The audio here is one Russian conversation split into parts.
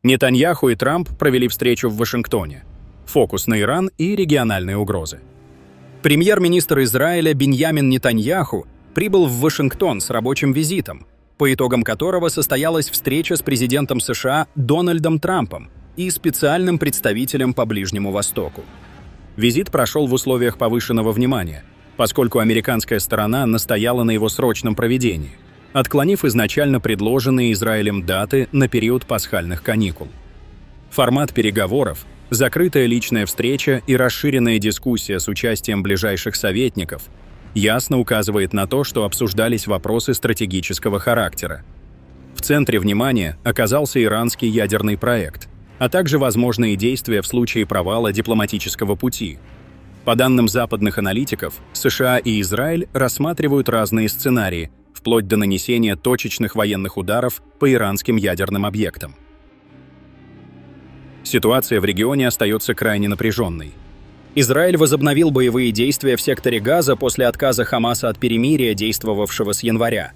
Нетаньяху и Трамп провели встречу в Вашингтоне. Фокус на Иран и региональные угрозы. Премьер-министр Израиля Биньямин Нетаньяху прибыл в Вашингтон с рабочим визитом, по итогам которого состоялась встреча с президентом США Дональдом Трампом и специальным представителем по Ближнему Востоку. Визит прошел в условиях повышенного внимания, поскольку американская сторона настояла на его срочном проведении, отклонив изначально предложенные Израилем даты на период пасхальных каникул. Формат переговоров, закрытая личная встреча и расширенная дискуссия с участием ближайших советников ясно указывает на то, что обсуждались вопросы стратегического характера. В центре внимания оказался иранский ядерный проект, а также возможные действия в случае провала дипломатического пути. По данным западных аналитиков, США и Израиль рассматривают разные сценарии, вплоть до нанесения точечных военных ударов по иранским ядерным объектам. Ситуация в регионе остается крайне напряженной. Израиль возобновил боевые действия в секторе Газа после отказа Хамаса от перемирия, действовавшего с января.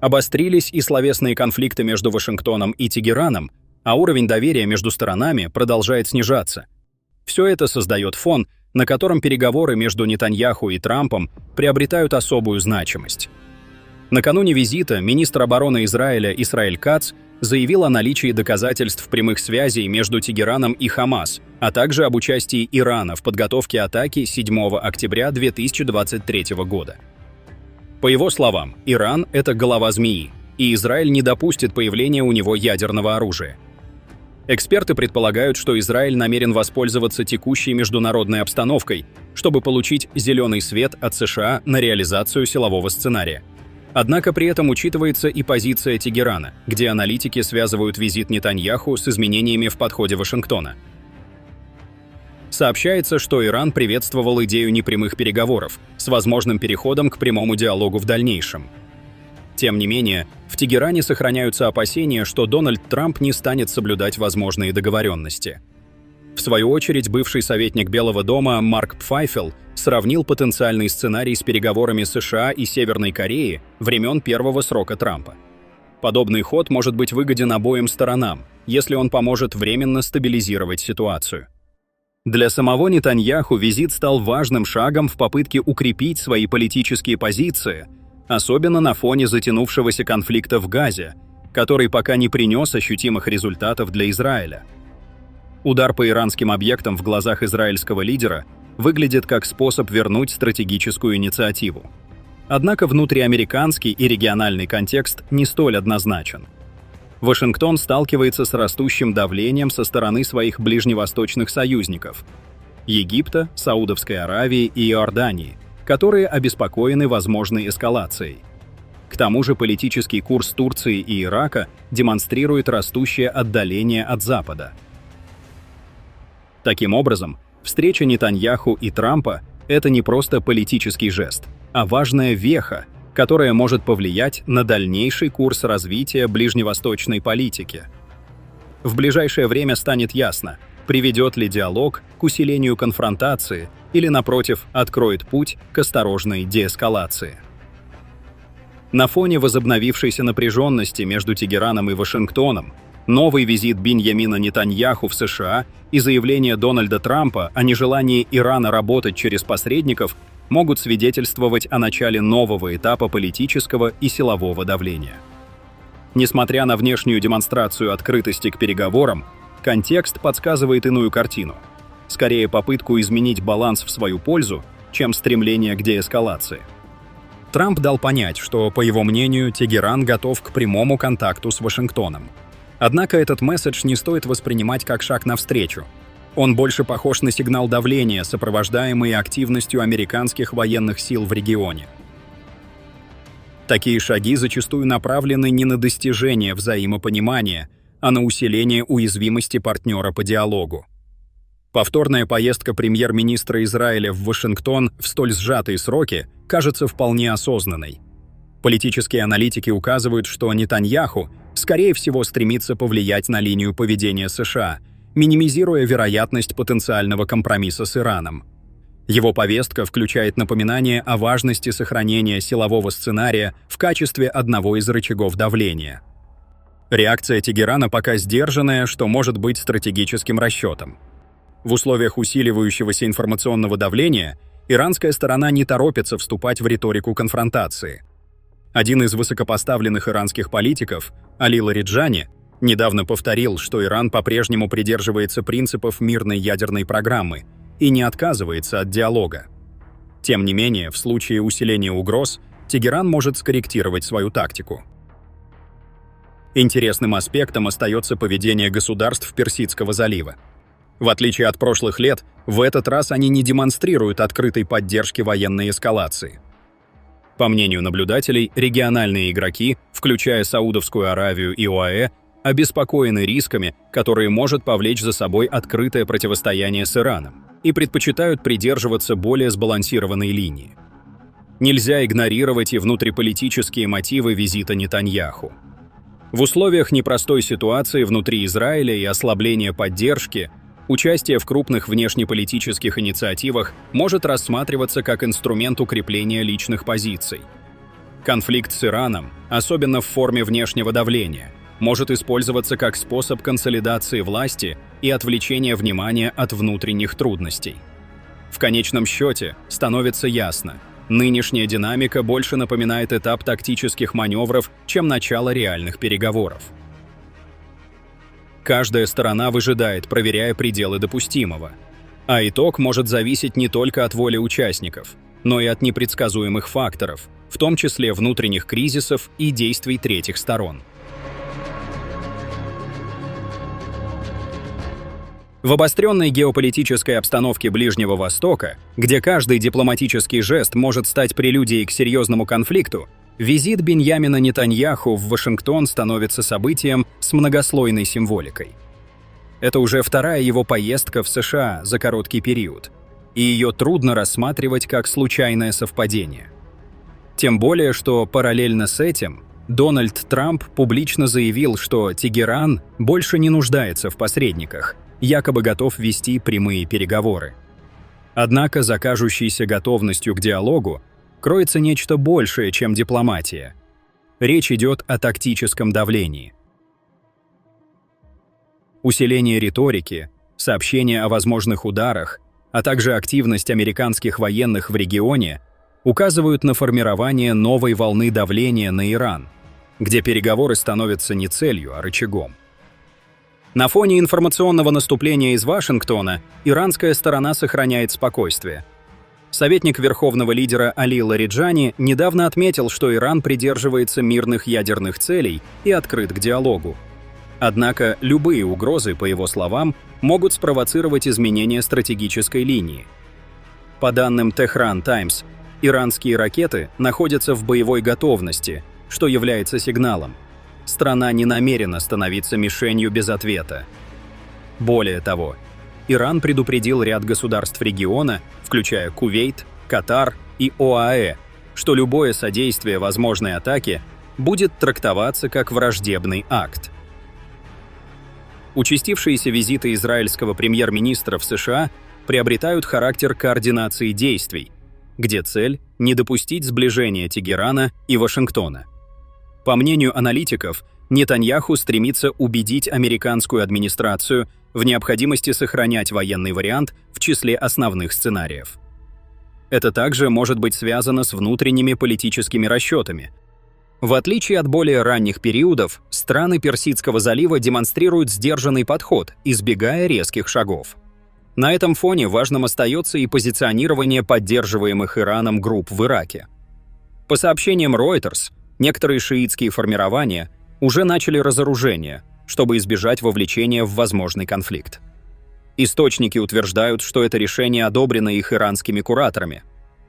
Обострились и словесные конфликты между Вашингтоном и Тегераном, а уровень доверия между сторонами продолжает снижаться. Все это создает фон, на котором переговоры между Нетаньяху и Трампом приобретают особую значимость. Накануне визита министр обороны Израиля Исраэль Кац заявил о наличии доказательств прямых связей между Тегераном и Хамас, а также об участии Ирана в подготовке атаки 7 октября 2023 года. По его словам, Иран — это голова змеи, и Израиль не допустит появления у него ядерного оружия. Эксперты предполагают, что Израиль намерен воспользоваться текущей международной обстановкой, чтобы получить зеленый свет от США на реализацию силового сценария. Однако при этом учитывается и позиция Тегерана, где аналитики связывают визит Нетаньяху с изменениями в подходе Вашингтона. Сообщается, что Иран приветствовал идею непрямых переговоров с возможным переходом к прямому диалогу в дальнейшем. Тем не менее, в Тегеране сохраняются опасения, что Дональд Трамп не станет соблюдать возможные договоренности. В свою очередь, бывший советник Белого дома Марк Пфайфел сравнил потенциальный сценарий с переговорами США и Северной Кореи времен первого срока Трампа. Подобный ход может быть выгоден обоим сторонам, если он поможет временно стабилизировать ситуацию. Для самого Нетаньяху визит стал важным шагом в попытке укрепить свои политические позиции, особенно на фоне затянувшегося конфликта в Газе, который пока не принес ощутимых результатов для Израиля. Удар по иранским объектам в глазах израильского лидера выглядит как способ вернуть стратегическую инициативу. Однако внутриамериканский и региональный контекст не столь однозначен. Вашингтон сталкивается с растущим давлением со стороны своих ближневосточных союзников – Египта, Саудовской Аравии и Иордании, которые обеспокоены возможной эскалацией. К тому же политический курс Турции и Ирака демонстрирует растущее отдаление от Запада. Таким образом, встреча Нетаньяху и Трампа – это не просто политический жест, а важная веха, которая может повлиять на дальнейший курс развития ближневосточной политики. В ближайшее время станет ясно, приведет ли диалог к усилению конфронтации или, напротив, откроет путь к осторожной деэскалации. На фоне возобновившейся напряженности между Тегераном и Вашингтоном, новый визит Биньямина Нетаньяху в США и заявление Дональда Трампа о нежелании Ирана работать через посредников могут свидетельствовать о начале нового этапа политического и силового давления. Несмотря на внешнюю демонстрацию открытости к переговорам, контекст подсказывает иную картину. Скорее попытку изменить баланс в свою пользу, чем стремление к деэскалации. Трамп дал понять, что, по его мнению, Тегеран готов к прямому контакту с Вашингтоном. Однако этот месседж не стоит воспринимать как шаг навстречу. Он больше похож на сигнал давления, сопровождаемый активностью американских военных сил в регионе. Такие шаги зачастую направлены не на достижение взаимопонимания, а на усиление уязвимости партнера по диалогу. Повторная поездка премьер-министра Израиля в Вашингтон в столь сжатые сроки кажется вполне осознанной. Политические аналитики указывают, что Нетаньяху, скорее всего, стремится повлиять на линию поведения США, минимизируя вероятность потенциального компромисса с Ираном. Его повестка включает напоминание о важности сохранения силового сценария в качестве одного из рычагов давления. Реакция Тегерана пока сдержанная, что может быть стратегическим расчетом. В условиях усиливающегося информационного давления иранская сторона не торопится вступать в риторику конфронтации. Один из высокопоставленных иранских политиков, Али Лариджани, недавно повторил, что Иран по-прежнему придерживается принципов мирной ядерной программы и не отказывается от диалога. Тем не менее, в случае усиления угроз, Тегеран может скорректировать свою тактику. Интересным аспектом остается поведение государств Персидского залива. В отличие от прошлых лет, в этот раз они не демонстрируют открытой поддержки военной эскалации. По мнению наблюдателей, региональные игроки, включая Саудовскую Аравию и ОАЭ, обеспокоены рисками, которые может повлечь за собой открытое противостояние с Ираном, и предпочитают придерживаться более сбалансированной линии. Нельзя игнорировать и внутриполитические мотивы визита Нетаньяху. В условиях непростой ситуации внутри Израиля и ослабления поддержки, участие в крупных внешнеполитических инициативах может рассматриваться как инструмент укрепления личных позиций. Конфликт с Ираном, особенно в форме внешнего давления, может использоваться как способ консолидации власти и отвлечения внимания от внутренних трудностей. В конечном счете становится ясно, нынешняя динамика больше напоминает этап тактических маневров, чем начало реальных переговоров. Каждая сторона выжидает, проверяя пределы допустимого. А итог может зависеть не только от воли участников, но и от непредсказуемых факторов, в том числе внутренних кризисов и действий третьих сторон. В обостренной геополитической обстановке Ближнего Востока, где каждый дипломатический жест может стать прелюдией к серьезному конфликту, визит Биньямина Нетаньяху в Вашингтон становится событием с многослойной символикой. Это уже вторая его поездка в США за короткий период, и ее трудно рассматривать как случайное совпадение. Тем более, что параллельно с этим Дональд Трамп публично заявил, что Тегеран больше не нуждается в посредниках, якобы готов вести прямые переговоры. Однако за кажущейся готовностью к диалогу кроется нечто большее, чем дипломатия. Речь идет о тактическом давлении. Усиление риторики, сообщения о возможных ударах, а также активность американских военных в регионе указывают на формирование новой волны давления на Иран, где переговоры становятся не целью, а рычагом. На фоне информационного наступления из Вашингтона иранская сторона сохраняет спокойствие. Советник верховного лидера Али Лариджани недавно отметил, что Иран придерживается мирных ядерных целей и открыт к диалогу. Однако любые угрозы, по его словам, могут спровоцировать изменение стратегической линии. По данным Tehran Times, иранские ракеты находятся в боевой готовности, что является сигналом. Страна не намерена становиться мишенью без ответа. Более того, Иран предупредил ряд государств региона, включая Кувейт, Катар и ОАЭ, что любое содействие возможной атаке будет трактоваться как враждебный акт. Участившиеся визиты израильского премьер-министра в США приобретают характер координации действий, где цель – не допустить сближения Тегерана и Вашингтона. По мнению аналитиков, Нетаньяху стремится убедить американскую администрацию в необходимости сохранять военный вариант в числе основных сценариев. Это также может быть связано с внутренними политическими расчетами. В отличие от более ранних периодов, страны Персидского залива демонстрируют сдержанный подход, избегая резких шагов. На этом фоне важным остается и позиционирование поддерживаемых Ираном групп в Ираке. По сообщениям Reuters, некоторые шиитские формирования уже начали разоружение, чтобы избежать вовлечения в возможный конфликт. Источники утверждают, что это решение одобрено их иранскими кураторами,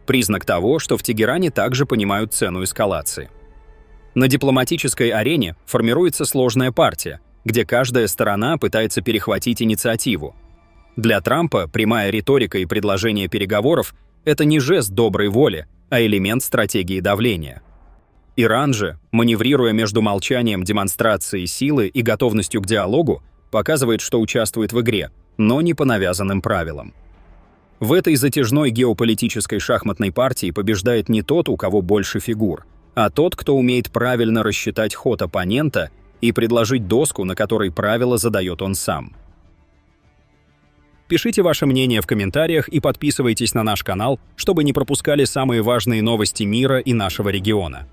признак того, что в Тегеране также понимают цену эскалации. На дипломатической арене формируется сложная партия, где каждая сторона пытается перехватить инициативу. Для Трампа прямая риторика и предложение переговоров – это не жест доброй воли, а элемент стратегии давления. Иран же, маневрируя между молчанием демонстрации силы и готовностью к диалогу, показывает, что участвует в игре, но не по навязанным правилам. В этой затяжной геополитической шахматной партии побеждает не тот, у кого больше фигур, а тот, кто умеет правильно рассчитать ход оппонента и предложить доску, на которой правила задает он сам. Пишите ваше мнение в комментариях и подписывайтесь на наш канал, чтобы не пропускали самые важные новости мира и нашего региона.